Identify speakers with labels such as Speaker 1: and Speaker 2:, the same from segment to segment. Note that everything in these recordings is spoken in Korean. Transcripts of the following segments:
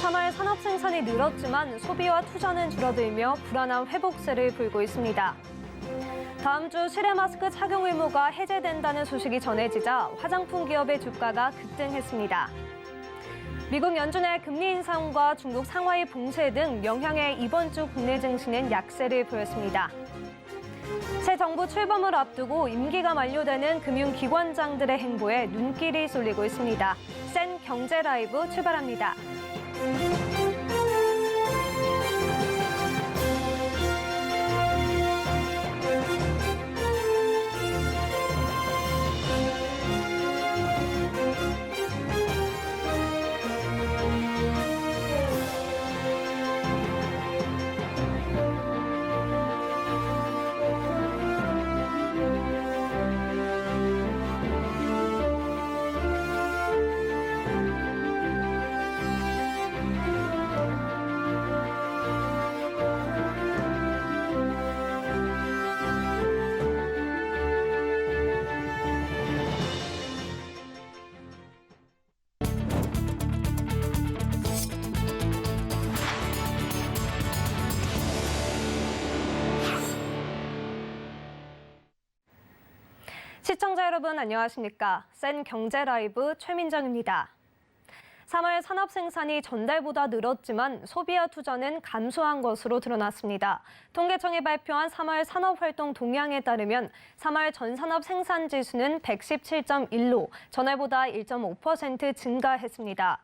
Speaker 1: 3월 산업 생산이 늘었지만 소비와 투자는 줄어들며 불안한 회복세를 불고 있습니다. 다음 주 실외 마스크 착용 의무가 해제된다는 소식이 전해지자 화장품 기업의 주가가 급등했습니다. 미국 연준의 금리 인상과 중국 상하이 봉쇄 등 영향에 이번 주 국내 증시는 약세를 보였습니다. 새 정부 출범을 앞두고 임기가 만료되는 금융기관장들의 행보에 눈길이 쏠리고 있습니다. 센 경제 라이브 출발합니다. 시청자 여러분 안녕하십니까? 센 경제 라이브 최민정입니다. 3월 산업 생산이 전달보다 늘었지만 소비와 투자는 감소한 것으로 드러났습니다. 통계청이 발표한 3월 산업활동 동향에 따르면 3월 전산업 생산 지수는 117.1로 전월보다 1.5% 증가했습니다.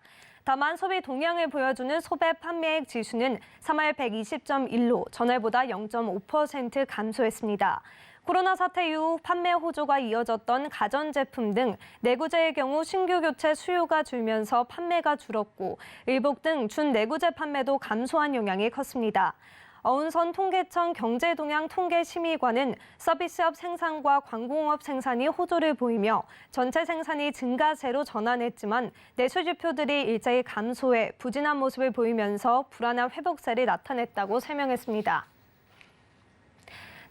Speaker 1: 다만 소비 동향을 보여주는 소배 판매액 지수는 3월 120.1로 전월보다 0.5% 감소했습니다. 코로나 사태 이후 판매 호조가 이어졌던 가전제품 등 내구재의 경우 신규 교체 수요가 줄면서 판매가 줄었고 의복 등 준내구재 판매도 감소한 영향이 컸습니다. 어운선 통계청 경제동향 통계심의관은 서비스업 생산과 관공업 생산이 호조를 보이며 전체 생산이 증가세로 전환했지만 내수지표들이 일제히 감소해 부진한 모습을 보이면서 불안한 회복세를 나타냈다고 설명했습니다.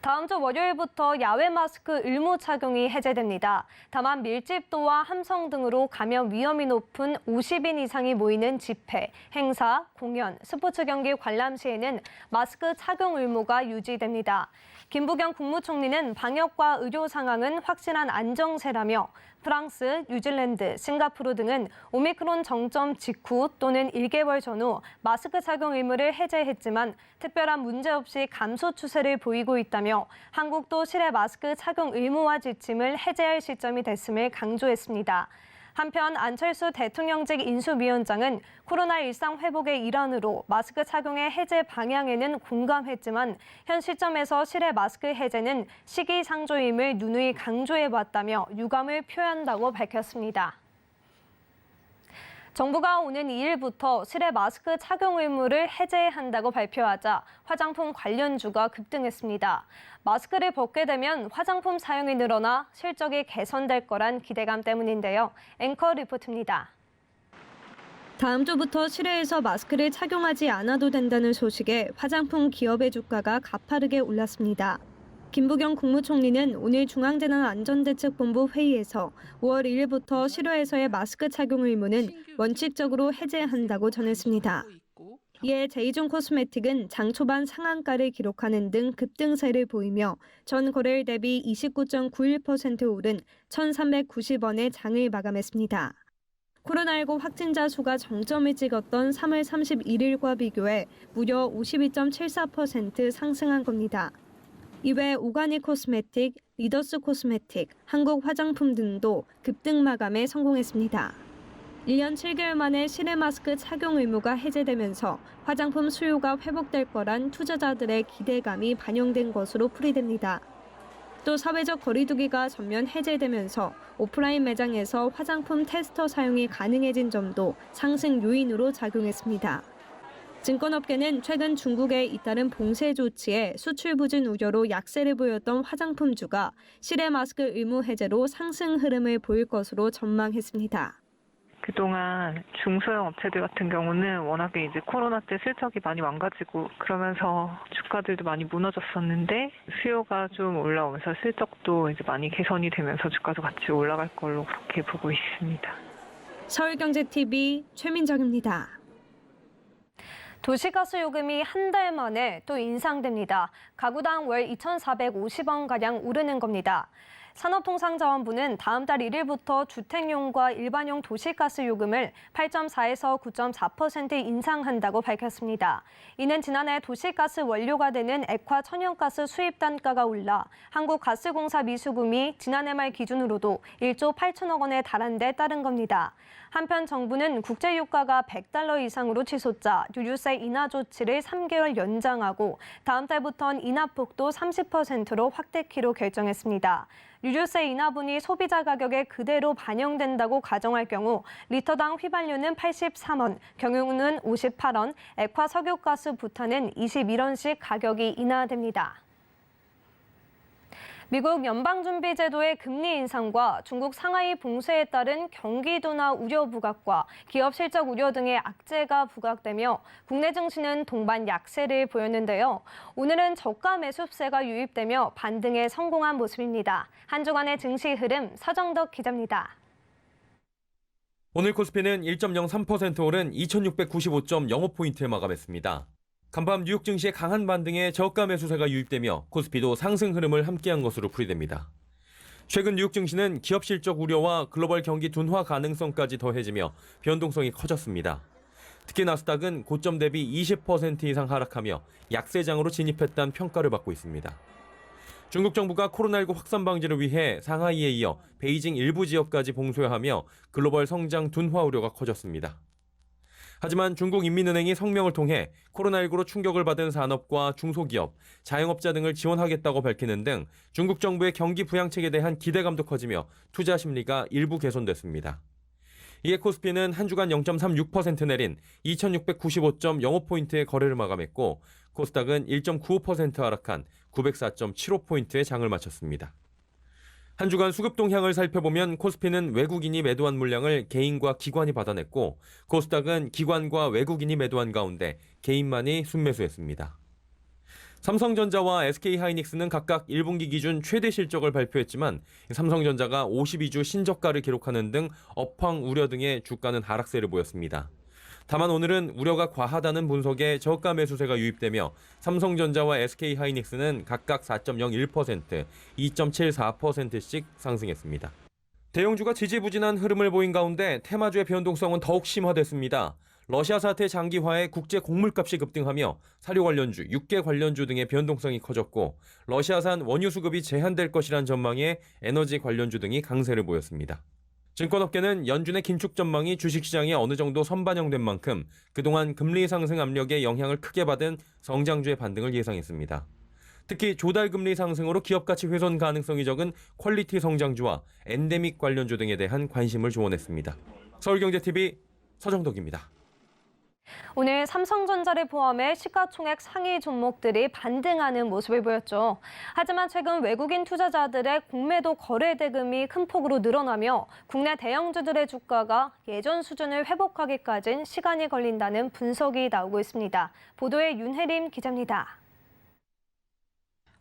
Speaker 1: 다음 주 월요일부터 야외 마스크 의무 착용이 해제됩니다. 다만 밀집도와 함성 등으로 감염 위험이 높은 50인 이상이 모이는 집회, 행사, 공연, 스포츠 경기 관람 시에는 마스크 착용 의무가 유지됩니다. 김부겸 국무총리는 방역과 의료 상황은 확실한 안정세라며 프랑스, 뉴질랜드, 싱가포르 등은 오미크론 정점 직후 또는 1개월 전후 마스크 착용 의무를 해제했지만 특별한 문제 없이 감소 추세를 보이고 있다며 한국도 실외 마스크 착용 의무화 지침을 해제할 시점이 됐음을 강조했습니다. 한편 안철수 대통령직 인수위원장은 코로나 일상 회복의 일환으로 마스크 착용의 해제 방향에는 공감했지만 현 시점에서 실외 마스크 해제는 시기상조임을 누누이 강조해왔다며 유감을 표한다고 밝혔습니다. 정부가 오는 2일부터 실외 마스크 착용 의무를 해제한다고 발표하자 화장품 관련주가 급등했습니다. 마스크를 벗게 되면 화장품 사용이 늘어나 실적이 개선될 거란 기대감 때문인데요. 앵커 리포트입니다. 다음 주부터 실외에서 마스크를 착용하지 않아도 된다는 소식에 화장품 기업의 주가가 가파르게 올랐습니다. 김부겸 국무총리는 오늘 중앙재난안전대책본부 회의에서 5월 1일부터 실외에서의 마스크 착용 의무는 원칙적으로 해제한다고 전했습니다. 이에 제이종 코스메틱은 장 초반 상한가를 기록하는 등 급등세를 보이며 전 거래일 대비 29.91% 오른 1,390원의 장을 마감했습니다. 코로나19 확진자 수가 정점을 찍었던 3월 31일과 비교해 무려 52.74% 상승한 겁니다. 이외 오가닉 코스메틱, 리더스 코스메틱, 한국 화장품 등도 급등 마감에 성공했습니다. 1년 7개월 만에 실외 마스크 착용 의무가 해제되면서 화장품 수요가 회복될 거란 투자자들의 기대감이 반영된 것으로 풀이됩니다. 또 사회적 거리두기가 전면 해제되면서 오프라인 매장에서 화장품 테스터 사용이 가능해진 점도 상승 요인으로 작용했습니다. 증권업계는 최근 중국의 잇따른 봉쇄 조치에 수출 부진 우려로 약세를 보였던 화장품주가 실외 마스크 의무 해제로 상승 흐름을 보일 것으로 전망했습니다.
Speaker 2: 그동안 중소형 업체들 같은 경우는 워낙에 이제 코로나 때 실적이 많이 망가지고 그러면서 주가들도 많이 무너졌었는데 수요가 좀 올라오면서 실적도 이제 많이 개선이 되면서 주가도 같이 올라갈 걸로 그렇게 보고 있습니다.
Speaker 1: 서울경제TV 최민정입니다. 도시가스 요금이 한 달 만에 또 인상됩니다. 가구당 월 2,450원가량 오르는 겁니다. 산업통상자원부는 다음 달 1일부터 주택용과 일반용 도시가스 요금을 8.4에서 9.4% 인상한다고 밝혔습니다. 이는 지난해 도시가스 원료가 되는 액화 천연가스 수입 단가가 올라 한국가스공사 미수금이 지난해 말 기준으로도 1조 8천억 원에 달한 데 따른 겁니다. 한편 정부는 국제유가가 $100 이상으로 치솟자 유류세 인하 조치를 3개월 연장하고 다음 달부터는 인하폭도 30%로 확대키로 결정했습니다. 유류세 인하분이 소비자 가격에 그대로 반영된다고 가정할 경우 리터당 휘발유는 83원, 경유는 58원, 액화 석유가스 부탄은 21원씩 가격이 인하됩니다. 미국 연방준비제도의 금리 인상과 중국 상하이 봉쇄에 따른 경기 둔화 우려 부각과 기업 실적 우려 등의 악재가 부각되며 국내 증시는 동반 약세를 보였는데요. 오늘은 저가 매수세가 유입되며 반등에 성공한 모습입니다. 한 주간의 증시 흐름 서정덕 기자입니다.
Speaker 3: 오늘 코스피는 1.03% 오른 2695.05포인트에 마감했습니다. 간밤 뉴욕 증시의 강한 반등에 저가 매수세가 유입되며 코스피도 상승 흐름을 함께한 것으로 풀이됩니다. 최근 뉴욕 증시는 기업 실적 우려와 글로벌 경기 둔화 가능성까지 더해지며 변동성이 커졌습니다. 특히 나스닥은 고점 대비 20% 이상 하락하며 약세장으로 진입했다는 평가를 받고 있습니다. 중국 정부가 코로나19 확산 방지를 위해 상하이에 이어 베이징 일부 지역까지 봉쇄하며 글로벌 성장 둔화 우려가 커졌습니다. 하지만 중국인민은행이 성명을 통해 코로나19로 충격을 받은 산업과 중소기업, 자영업자 등을 지원하겠다고 밝히는 등 중국 정부의 경기 부양책에 대한 기대감도 커지며 투자 심리가 일부 개선됐습니다. 이에 코스피는 한 주간 0.36% 내린 2695.05포인트의 거래를 마감했고 코스닥은 1.95% 하락한 904.75포인트의 장을 마쳤습니다. 한 주간 수급 동향을 살펴보면 코스피는 외국인이 매도한 물량을 개인과 기관이 받아냈고 코스닥은 기관과 외국인이 매도한 가운데 개인만이 순매수했습니다. 삼성전자와 SK하이닉스는 각각 1분기 기준 최대 실적을 발표했지만 삼성전자가 52주 신저가를 기록하는 등 업황 우려 등의 주가는 하락세를 보였습니다. 다만 오늘은 우려가 과하다는 분석에 저가 매수세가 유입되며 삼성전자와 SK하이닉스는 각각 4.01%, 2.74%씩 상승했습니다. 대형주가 지지부진한 흐름을 보인 가운데 테마주의 변동성은 더욱 심화됐습니다. 러시아 사태 장기화에 국제 곡물값이 급등하며 사료 관련주, 육계 관련주 등의 변동성이 커졌고 러시아산 원유 수급이 제한될 것이란 전망에 에너지 관련주 등이 강세를 보였습니다. 증권업계는 연준의 긴축 전망이 주식시장에 어느 정도 선반영된 만큼 그동안 금리 상승 압력에 영향을 크게 받은 성장주의 반등을 예상했습니다. 특히 조달 금리 상승으로 기업 가치 훼손 가능성이 적은 퀄리티 성장주와 엔데믹 관련주 등에 대한 관심을 조언했습니다. 서울경제TV 서정덕입니다.
Speaker 1: 오늘 삼성전자를 포함해 시가총액 상위 종목들이 반등하는 모습을 보였죠. 하지만 최근 외국인 투자자들의 공매도 거래 대금이 큰 폭으로 늘어나며 국내 대형주들의 주가가 예전 수준을 회복하기까지는 시간이 걸린다는 분석이 나오고 있습니다. 보도에 윤혜림 기자입니다.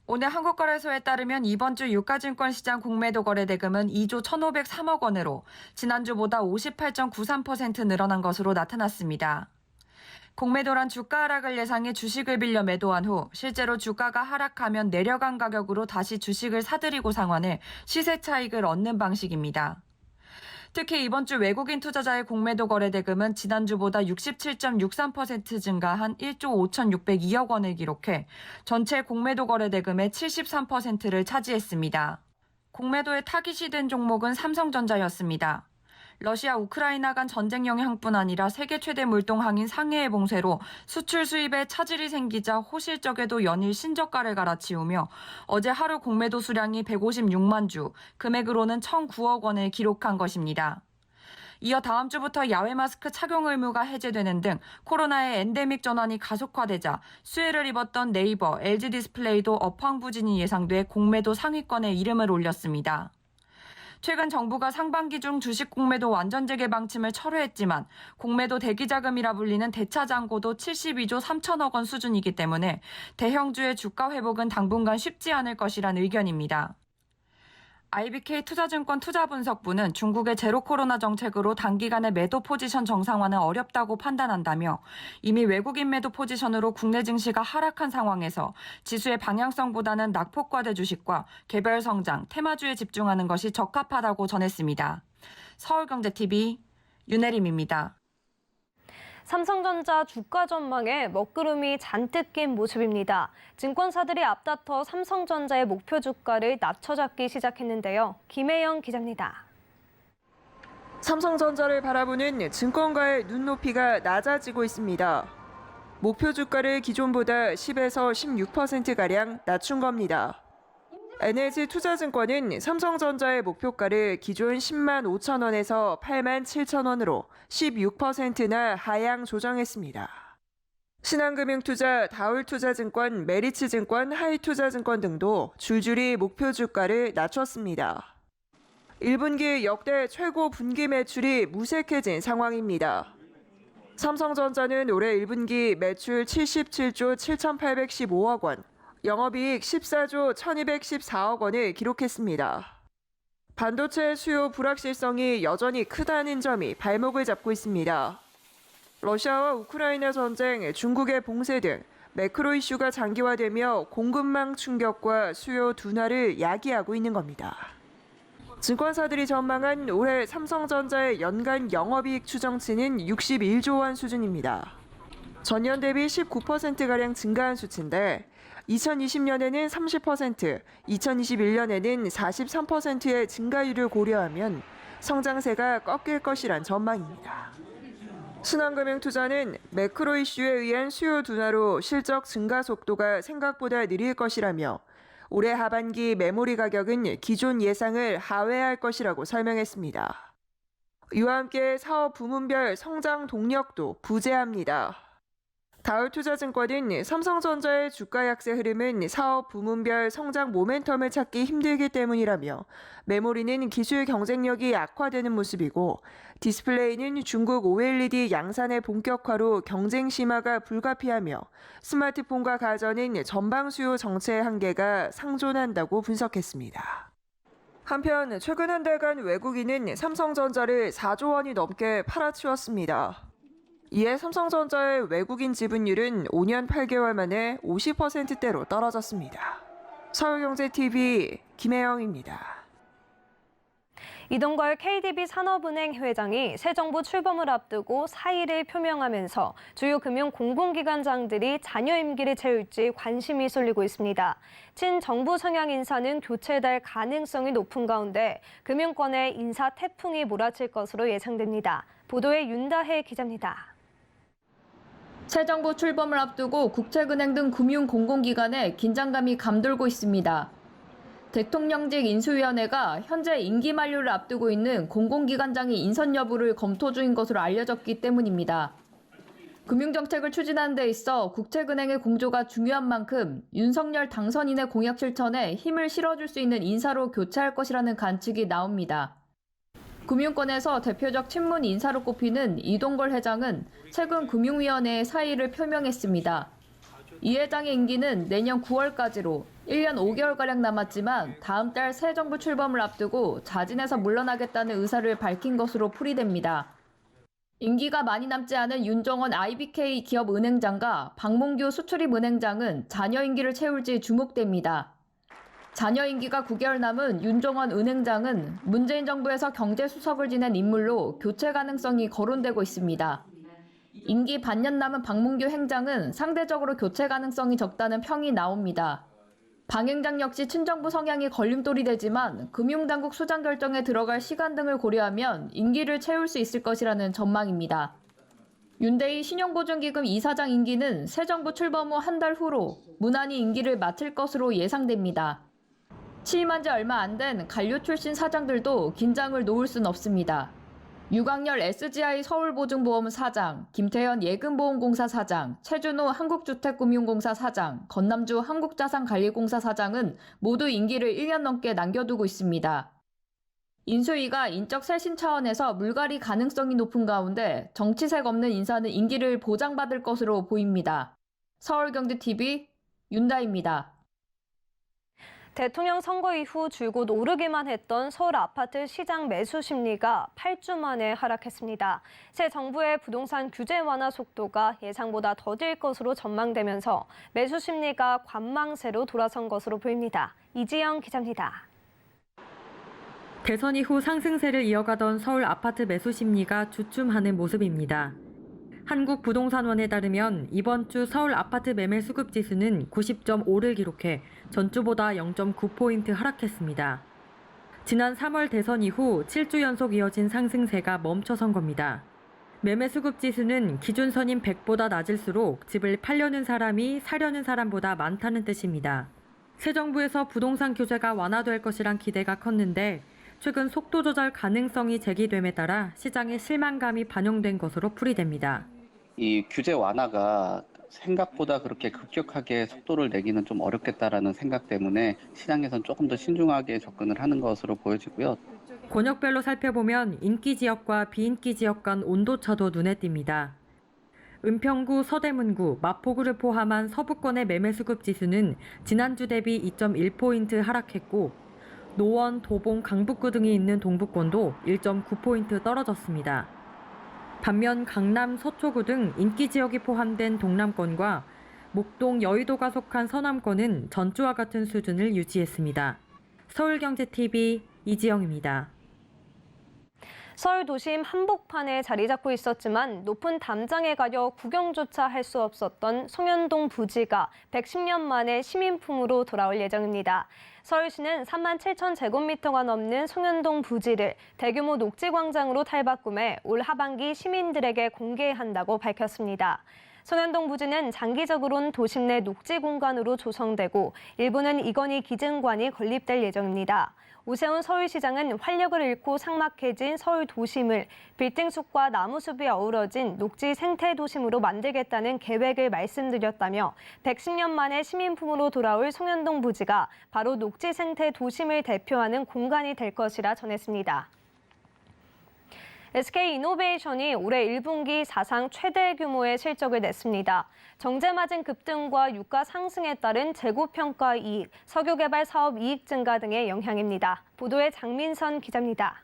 Speaker 4: 오늘 한국거래소에 따르면 이번 주 유가증권 시장 공매도 거래 대금은 2조 1,503억 원으로 지난주보다 58.93% 늘어난 것으로 나타났습니다. 공매도란 주가 하락을 예상해 주식을 빌려 매도한 후 실제로 주가가 하락하면 내려간 가격으로 다시 주식을 사들이고 상환해 시세 차익을 얻는 방식입니다. 특히 이번 주 외국인 투자자의 공매도 거래 대금은 지난주보다 67.63% 증가한 1조 5,602억 원을 기록해 전체 공매도 거래 대금의 73%를 차지했습니다. 공매도에 타깃이 된 종목은 삼성전자였습니다. 러시아 우크라이나 간 전쟁 영향뿐 아니라 세계 최대 물동항인 상해의 봉쇄로 수출 수입에 차질이 생기자 호실적에도 연일 신저가를 갈아치우며 어제 하루 공매도 수량이 156만 주, 금액으로는 1,009억 원을 기록한 것입니다. 이어 다음 주부터 야외 마스크 착용 의무가 해제되는 등 코로나의 엔데믹 전환이 가속화되자 수혜를 입었던 네이버, LG 디스플레이도 업황 부진이 예상돼 공매도 상위권에 이름을 올렸습니다. 최근 정부가 상반기 중 주식 공매도 완전 재개 방침을 철회했지만 공매도 대기자금이라 불리는 대차 잔고도 72조 3천억 원 수준이기 때문에 대형주의 주가 회복은 당분간 쉽지 않을 것이란 의견입니다. IBK 투자증권 투자분석부는 중국의 제로 코로나 정책으로 단기간에 매도 포지션 정상화는 어렵다고 판단한다며 이미 외국인 매도 포지션으로 국내 증시가 하락한 상황에서 지수의 방향성보다는 낙폭과대 주식과 개별 성장, 테마주에 집중하는 것이 적합하다고 전했습니다. 서울경제TV 윤혜림입니다.
Speaker 1: 삼성전자 주가 전망에 먹구름이 잔뜩 낀 모습입니다. 증권사들이 앞다퉈 삼성전자의 목표 주가를 낮춰잡기 시작했는데요. 김혜영 기자입니다.
Speaker 5: 삼성전자를 바라보는 증권가의 눈높이가 낮아지고 있습니다. 목표 주가를 기존보다 10에서 16%가량 낮춘 겁니다. NH투자증권은 삼성전자의 목표가를 기존 10만 5천 원에서 8만 7천 원으로 16%나 하향 조정했습니다. 신한금융투자, 다울투자증권, 메리츠증권, 하이투자증권 등도 줄줄이 목표 주가를 낮췄습니다. 1분기 역대 최고 분기 매출이 무색해진 상황입니다. 삼성전자는 올해 1분기 매출 77조 7,815억 원, 영업이익 14조 1,214억 원을 기록했습니다. 반도체 수요 불확실성이 여전히 크다는 점이 발목을 잡고 있습니다. 러시아와 우크라이나 전쟁, 중국의 봉쇄 등 매크로 이슈가 장기화되며 공급망 충격과 수요 둔화를 야기하고 있는 겁니다. 증권사들이 전망한 올해 삼성전자의 연간 영업이익 추정치는 61조 원 수준입니다. 전년 대비 19%가량 증가한 수치인데 2020년에는 30%, 2021년에는 43%의 증가율을 고려하면 성장세가 꺾일 것이란 전망입니다. 신한금융투자는 매크로 이슈에 의한 수요 둔화로 실적 증가 속도가 생각보다 느릴 것이라며 올해 하반기 메모리 가격은 기존 예상을 하회할 것이라고 설명했습니다. 이와 함께 사업 부문별 성장 동력도 부재합니다. 다울투자증권은 삼성전자의 주가 약세 흐름은 사업 부문별 성장 모멘텀을 찾기 힘들기 때문이라며 메모리는 기술 경쟁력이 악화되는 모습이고 디스플레이는 중국 OLED 양산의 본격화로 경쟁 심화가 불가피하며 스마트폰과 가전은 전방 수요 정체의 한계가 상존한다고 분석했습니다. 한편 최근 한 달간 외국인은 삼성전자를 4조 원이 넘게 팔아치웠습니다. 이에 삼성전자의 외국인 지분율은 5년 8개월 만에 50%대로 떨어졌습니다. 서울경제TV 김혜영입니다.
Speaker 1: 이동걸 KDB 산업은행 회장이 새 정부 출범을 앞두고 사의를 표명하면서 주요 금융 공공기관장들이 자녀 임기를 채울지 관심이 쏠리고 있습니다. 친정부 성향 인사는 교체될 가능성이 높은 가운데 금융권에 인사 태풍이 몰아칠 것으로 예상됩니다. 보도에 윤다혜 기자입니다.
Speaker 6: 새 정부 출범을 앞두고 국책은행 등 금융 공공기관에 긴장감이 감돌고 있습니다. 대통령직 인수위원회가 현재 임기 만료를 앞두고 있는 공공기관장의 인선 여부를 검토 중인 것으로 알려졌기 때문입니다. 금융정책을 추진하는 데 있어 국책은행의 공조가 중요한 만큼 윤석열 당선인의 공약 실천에 힘을 실어줄 수 있는 인사로 교체할 것이라는 관측이 나옵니다. 금융권에서 대표적 친문 인사로 꼽히는 이동걸 회장은 최근 금융위원회에 사의를 표명했습니다. 이 회장의 임기는 내년 9월까지로 1년 5개월가량 남았지만 다음 달 새 정부 출범을 앞두고 자진해서 물러나겠다는 의사를 밝힌 것으로 풀이됩니다. 임기가 많이 남지 않은 윤정원 IBK 기업은행장과 박몽규 수출입은행장은 자녀 임기를 채울지 주목됩니다. 자녀 임기가 9개월 남은 윤정원 은행장은 문재인 정부에서 경제수석을 지낸 인물로 교체 가능성이 거론되고 있습니다. 임기 반년 남은 박문규 행장은 상대적으로 교체 가능성이 적다는 평이 나옵니다. 방 행장 역시 친정부 성향이 걸림돌이 되지만 금융당국 수장 결정에 들어갈 시간 등을 고려하면 임기를 채울 수 있을 것이라는 전망입니다. 윤대희 신용보증기금 이사장 임기는 새 정부 출범 후 한 달 후로 무난히 임기를 마칠 것으로 예상됩니다. 취임한 지 얼마 안 된 관료 출신 사장들도 긴장을 놓을 순 없습니다. 유광열 SGI 서울보증보험 사장, 김태현 예금보험공사 사장, 최준호 한국주택금융공사 사장, 건남주 한국자산관리공사 사장은 모두 임기를 1년 넘게 남겨두고 있습니다. 인수위가 인적 쇄신 차원에서 물갈이 가능성이 높은 가운데 정치색 없는 인사는 임기를 보장받을 것으로 보입니다. 서울경제TV 윤다희입니다.
Speaker 1: 대통령 선거 이후 줄곧 오르기만 했던 서울 아파트 시장 매수 심리가 8주 만에 하락했습니다. 새 정부의 부동산 규제 완화 속도가 예상보다 더딜 것으로 전망되면서 매수 심리가 관망세로 돌아선 것으로 보입니다. 이지영 기자입니다.
Speaker 7: 대선 이후 상승세를 이어가던 서울 아파트 매수 심리가 주춤하는 모습입니다. 한국부동산원에 따르면 이번 주 서울 아파트 매매 수급 지수는 90.5를 기록해 전주보다 0.9포인트 하락했습니다. 지난 3월 대선 이후 7주 연속 이어진 상승세가 멈춰선 겁니다. 매매 수급 지수는 기준선인 100보다 낮을수록 집을 팔려는 사람이 사려는 사람보다 많다는 뜻입니다. 새 정부에서 부동산 규제가 완화될 것이란 기대가 컸는데 최근 속도 조절 가능성이 제기됨에 따라 시장의 실망감이 반영된 것으로 풀이됩니다.
Speaker 8: 이 규제 완화가 생각보다 그렇게 급격하게 속도를 내기는 좀 어렵겠다라는 생각 때문에 시장에서는 조금 더 신중하게 접근을 하는 것으로 보여지고요.
Speaker 7: 권역별로 살펴보면 인기 지역과 비인기 지역 간 온도차도 눈에 띕니다. 은평구, 서대문구, 마포구를 포함한 서부권의 매매 수급 지수는 지난주 대비 2.1포인트 하락했고 노원, 도봉, 강북구 등이 있는 동부권도 1.9포인트 떨어졌습니다. 반면 강남, 서초구 등 인기 지역이 포함된 동남권과 목동, 여의도가 속한 서남권은 전주와 같은 수준을 유지했습니다. 서울경제TV 이지영입니다.
Speaker 1: 서울 도심 한복판에 자리 잡고 있었지만 높은 담장에 가려 구경조차 할 수 없었던 송현동 부지가 110년 만에 시민품으로 돌아올 예정입니다. 서울시는 37,000제곱미터가 넘는 송현동 부지를 대규모 녹지광장으로 탈바꿈해 올 하반기 시민들에게 공개한다고 밝혔습니다. 송현동 부지는 장기적으로는 도심 내 녹지 공간으로 조성되고 일부는 이건희 기증관이 건립될 예정입니다. 오세훈 서울시장은 활력을 잃고 삭막해진 서울 도심을 빌딩숲과 나무숲이 어우러진 녹지 생태 도심으로 만들겠다는 계획을 말씀드렸다며 110년 만에 시민품으로 돌아올 송현동 부지가 바로 녹지 생태 도심을 대표하는 공간이 될 것이라 전했습니다. SK이노베이션이 올해 1분기 사상 최대 규모의 실적을 냈습니다. 정제마진 급등과 유가 상승에 따른 재고평가 이익, 석유개발 사업 이익 증가 등의 영향입니다. 보도에 장민선 기자입니다.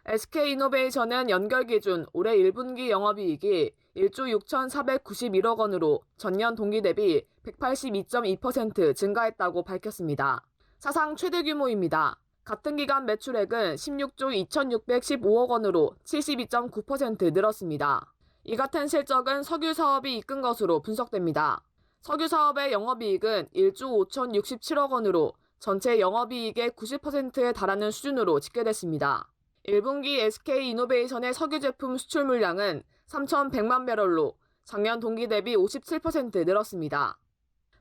Speaker 9: SK이노베이션은 연결 기준 올해 1분기 영업이익이 1조 6,491억 원으로 전년 동기 대비 182.2% 증가했다고 밝혔습니다. 사상 최대 규모입니다. 같은 기간 매출액은 16조 2,615억 원으로 72.9% 늘었습니다. 이 같은 실적은 석유 사업이 이끈 것으로 분석됩니다. 석유 사업의 영업이익은 1조 5,067억 원으로 전체 영업이익의 90%에 달하는 수준으로 집계됐습니다. 1분기 SK이노베이션의 석유 제품 수출 물량은 3,100만 배럴로 작년 동기 대비 57% 늘었습니다.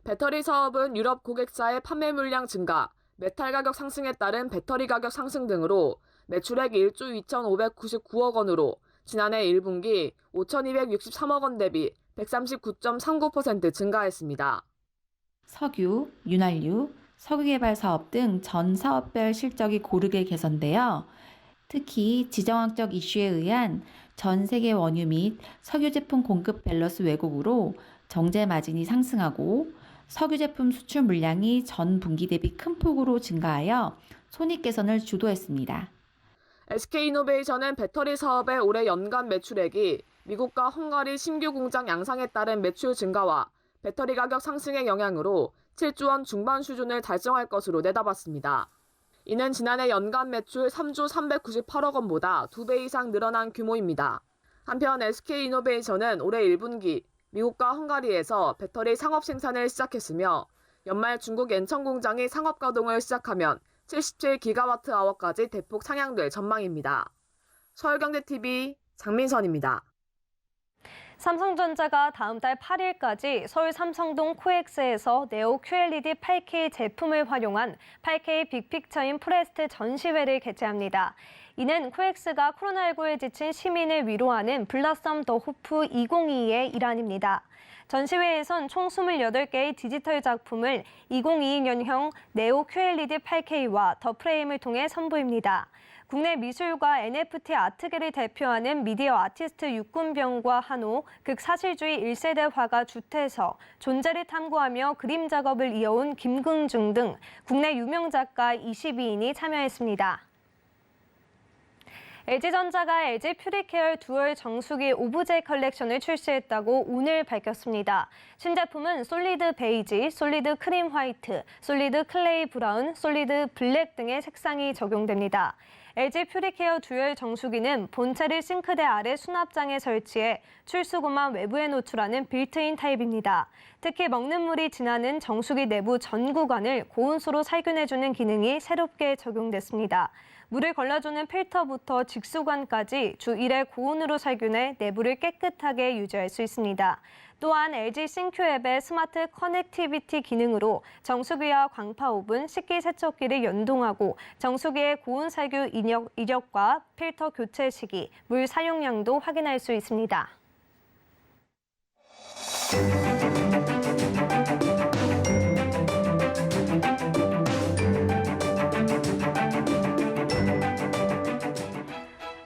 Speaker 9: 배터리 사업은 유럽 고객사의 판매 물량 증가, 메탈 가격 상승에 따른 배터리 가격 상승 등으로 매출액 1조 2,599억 원으로 지난해 1분기 5,263억 원 대비 139.39% 증가했습니다.
Speaker 10: 석유, 윤활유, 석유개발 사업 등 전 사업별 실적이 고르게 개선되어 특히 지정학적 이슈에 의한 전 세계 원유 및 석유 제품 공급 밸런스 왜곡으로 정제 마진이 상승하고 석유 제품 수출 물량이 전 분기 대비 큰 폭으로 증가하여 손익 개선을 주도했습니다.
Speaker 9: SK이노베이션은 배터리 사업의 올해 연간 매출액이 미국과 헝가리 신규 공장 양상에 따른 매출 증가와 배터리 가격 상승의 영향으로 7조 원 중반 수준을 달성할 것으로 내다봤습니다. 이는 지난해 연간 매출 3조 398억 원보다 2배 이상 늘어난 규모입니다. 한편 SK이노베이션은 올해 1분기 미국과 헝가리에서 배터리 상업 생산을 시작했으며 연말 중국 엔천 공장이 상업 가동을 시작하면 77기가와트아워까지 대폭 상향될 전망입니다. 서울경제TV 장민선입니다.
Speaker 1: 삼성전자가 다음 달 8일까지 서울 삼성동 코엑스에서 네오 QLED 8K 제품을 활용한 8K 빅픽처인 프레스트 전시회를 개최합니다. 이는 코엑스가 코로나19에 지친 시민을 위로하는 블라썸 더 호프 2022의 일환입니다. 전시회에선 총 28개의 디지털 작품을 2022년형 네오 QLED 8K와 더 프레임을 통해 선보입니다. 국내 미술과 NFT 아트계를 대표하는 미디어 아티스트 육군병과 한호, 극사실주의 1세대 화가 주태서, 존재를 탐구하며 그림 작업을 이어온 김긍중 등 국내 유명 작가 22인이 참여했습니다. LG전자가 LG 퓨리케어 듀얼 정수기 오브제 컬렉션을 출시했다고 오늘 밝혔습니다. 신제품은 솔리드 베이지, 솔리드 크림 화이트, 솔리드 클레이 브라운, 솔리드 블랙 등의 색상이 적용됩니다. LG 퓨리케어 듀얼 정수기는 본체를 싱크대 아래 수납장에 설치해 출수구만 외부에 노출하는 빌트인 타입입니다. 특히 먹는 물이 지나는 정수기 내부 전 구간을 고온수로 살균해주는 기능이 새롭게 적용됐습니다. 물을 걸러주는 필터부터 직수관까지 주 1회 고온으로 살균해 내부를 깨끗하게 유지할 수 있습니다. 또한 LG 싱큐 앱의 스마트 커넥티비티 기능으로 정수기와 광파 오븐, 식기세척기를 연동하고 정수기의 고온 살균 이력과 필터 교체 시기, 물 사용량도 확인할 수 있습니다.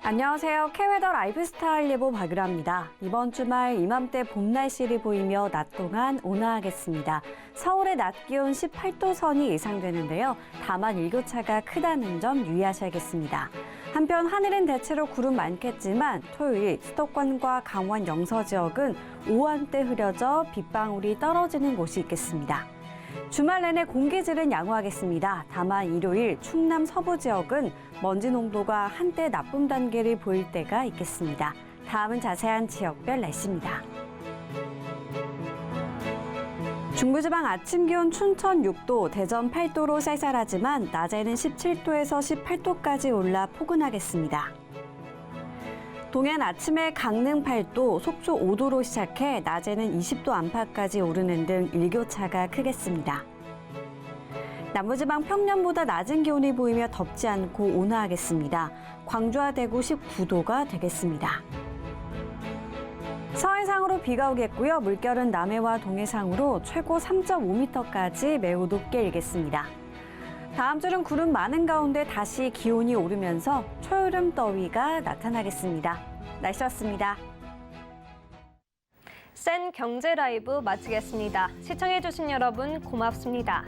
Speaker 11: 안녕하세요. K웨더 라이프스타일 예보 박유라입니다. 이번 주말 이맘때 봄 날씨를 보이며 낮 동안 온화하겠습니다. 서울의 낮 기온 18도 선이 예상되는데요. 다만 일교차가 크다는 점 유의하셔야겠습니다. 한편 하늘은 대체로 구름 많겠지만 토요일 수도권과 강원 영서 지역은 오한때 흐려져 빗방울이 떨어지는 곳이 있겠습니다. 주말 내내 공기질은 양호하겠습니다. 다만 일요일 충남 서부 지역은 먼지 농도가 한때 나쁨 단계를 보일 때가 있겠습니다. 다음은 자세한 지역별 날씨입니다. 중부지방 아침 기온 춘천 6도, 대전 8도로 쌀쌀하지만 낮에는 17도에서 18도까지 올라 포근하겠습니다. 동해안 아침에 강릉 8도, 속초 5도로 시작해 낮에는 20도 안팎까지 오르는 등 일교차가 크겠습니다. 남부지방 평년보다 낮은 기온이 보이며 덥지 않고 온화하겠습니다. 광주와 대구 19도가 되겠습니다. 서해상으로 비가 오겠고요. 물결은 남해와 동해상으로 최고 3.5m까지 매우 높게 일겠습니다. 다음 주는 구름 많은 가운데 다시 기온이 오르면서 초여름 더위가 나타나겠습니다. 날씨였습니다.
Speaker 1: 센 경제 라이브 마치겠습니다. 시청해주신 여러분 고맙습니다.